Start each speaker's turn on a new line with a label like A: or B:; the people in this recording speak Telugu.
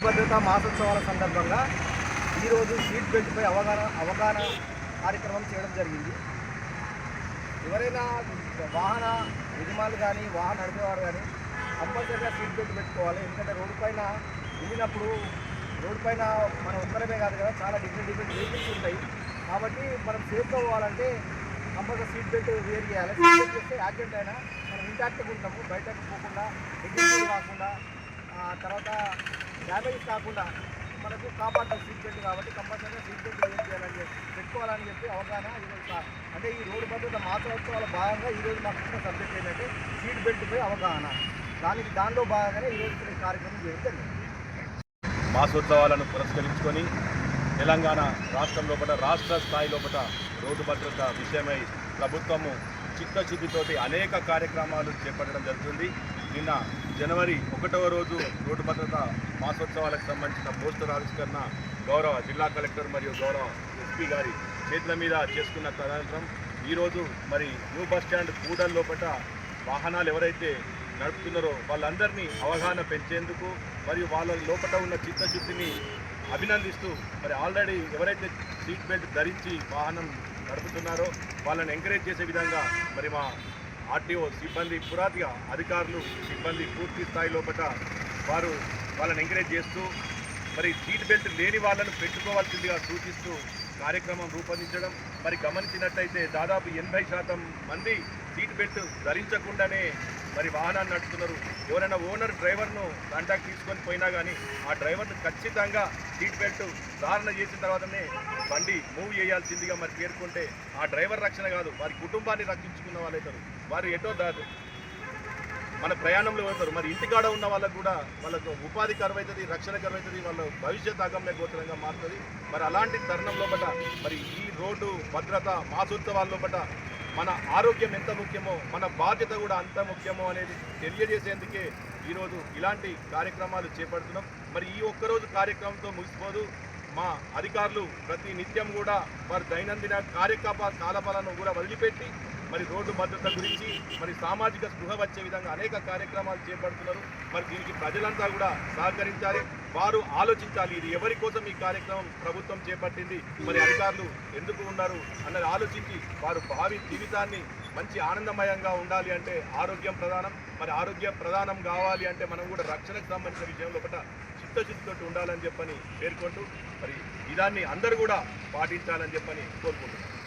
A: భద్రతా మాసోత్సవాల సందర్భంగా ఈరోజు సీట్ బెల్ట్పై అవగాహన కార్యక్రమం చేయడం జరిగింది. ఎవరైనా వాహన యజమానులు కానీ వాహన నడిపేవారు కానీ కంపల్సరీగా సీట్ బెల్ట్ పెట్టుకోవాలి. ఎందుకంటే రోడ్డు పైన వెళ్ళినప్పుడు రోడ్డు పైన మనం ఒక్కరమే కాదు కదా, చాలా డిఫరెంట్ వెహికల్స్ ఉంటాయి. కాబట్టి మనం సేఫ్గా పోవాలంటే కంపల్సరీ సీట్ బెల్ట్ వేర్ చేయాలి. సీట్ బెల్ట్ చేస్తే యాక్సిడెంట్ అయినా మనం ఇంటాక్ట్గా ఉంటాము, బయటకు పోకుండా ఎగ్జిట్ కాకుండా తర్వాత డ్యామేజ్ కాకుండా మనకు కాపాడాలి సీట్ బెల్ట్. కాబట్టి కంపల్సరీగా సీట్ బెల్ట్ వేర్ చేయాలని పెట్టుకోవాలని చెప్పి అవగాహన ఈరోజు అంటే ఈ రోడ్డు భద్రత మాసోత్సవాల భాగంగా ఈరోజు మాకు ఇచ్చిన సబ్జెక్ట్ ఏంటంటే సీట్ బెల్ట్పై అవగాహన. దానిలో భాగంగానే ఈరోజు కార్యక్రమం చేయడం జరిగింది.
B: మాసోత్సవాలను పురస్కరించుకొని తెలంగాణ రాష్ట్రం లోపల రాష్ట్ర స్థాయి లోపల రోడ్డు భద్రత విషయమై ప్రభుత్వము చిత్తశుద్ధితోటి అనేక కార్యక్రమాలు చేపట్టడం జరుగుతుంది. నిన్న జనవరి 1వ రోజు రోడ్డు భద్రత మాసోత్సవాలకు సంబంధించిన పోస్టర్ ఆవిష్కరణ గౌరవ జిల్లా కలెక్టర్ మరియు గౌరవ ఎస్పీ గారి చేతుల మీద చేసుకున్న తదనంతరం ఈరోజు మరి న్యూ బస్టాండ్ కూడల్ లోపల వాహనాలు ఎవరైతే నడుపుతున్నారో వాళ్ళందరినీ అవగాహన పెంచేందుకు మరియు వాళ్ళ లోపల ఉన్న చిత్తశుద్ధిని అభినందిస్తూ మరి ఆల్రెడీ ఎవరైతే సీట్ బెల్ట్ ధరించి వాహనం నడుపుతున్నారో వాళ్ళని ఎంకరేజ్ చేసే విధంగా మరి మా ఆర్టీఓ సిబ్బంది పురాతిగా అధికారులు సిబ్బంది పూర్తి స్థాయి లోపల వాళ్ళని ఎంకరేజ్ చేస్తూ మరి సీట్ బెల్ట్ లేని వాళ్ళను పెట్టుకోవాల్సిందిగా సూచిస్తూ కార్యక్రమం రూపొందించడం. మరి గమనించినట్టయితే దాదాపు 80% మంది సీట్ బెల్ట్ ధరించకుండానే మరి వాహనాన్ని నడుపుతున్నారు. ఎవరైనా ఓనర్ డ్రైవర్ను కాంటాక్ట్ తీసుకొని పోయినా కానీ ఆ డ్రైవర్ను ఖచ్చితంగా సీట్ బెల్ట్ ధారణ చేసిన తర్వాతనే బండి మూవ్ చేయాల్సిందిగా మరి పేర్కొంటే ఆ డ్రైవర్ రక్షణ కాదు, వారి కుటుంబాన్ని రక్షించుకున్న వాళ్ళు అవుతారు. వారు ఎటో మన ప్రయాణంలో వెళ్తారు. మరి ఇంటికాడ ఉన్న వాళ్ళకు కూడా వాళ్ళకు ఉపాధి కరువవుతుంది, రక్షణ కరువవుతుంది, వాళ్ళ భవిష్యత్ అగమ్య గోచరంగా మారుతుంది. మరి అలాంటి తరుణం లోపల మరి ఈ రోడ్డు భద్రత మాసోత్సవాల లోపల మన ఆరోగ్యం ఎంత ముఖ్యమో మన బాధ్యత కూడా అంత ముఖ్యమో అనేది తెలియజేసేందుకే ఈరోజు ఇలాంటి కార్యక్రమాలు చేపడుతున్నాం. మరి ఈ ఒక్కరోజు కార్యక్రమంతో ముగిసిపోదు. మా అధికారులు ప్రతి నిత్యం కూడా వారి దైనందిన కార్యకలాపాలను కూడా వదిలిపెట్టి మరి రోడ్డు భద్రత గురించి మరి సామాజిక స్పృహ వచ్చే విధంగా అనేక కార్యక్రమాలు చేపడుతున్నారు. మరి దీనికి ప్రజలంతా కూడా సహకరించాలి, వారు ఆలోచించాలి. ఇది ఎవరి కోసం ఈ కార్యక్రమం ప్రభుత్వం చేపట్టింది, మరి అధికారులు ఎందుకు ఉన్నారు అన్నది ఆలోచించి వారు భావి జీవితాన్ని మంచి ఆనందమయంగా ఉండాలి అంటే ఆరోగ్యం ప్రధానం. మరి ఆరోగ్య ప్రధానం కావాలి అంటే మనం కూడా రక్షణకు సంబంధించిన విషయంలో ఒకట చిత్తశుద్ధితో ఉండాలని చెప్పని పేర్కొంటూ మరి ఇదాన్ని అందరూ కూడా పాటించాలని చెప్పని కోరుకుంటున్నాం.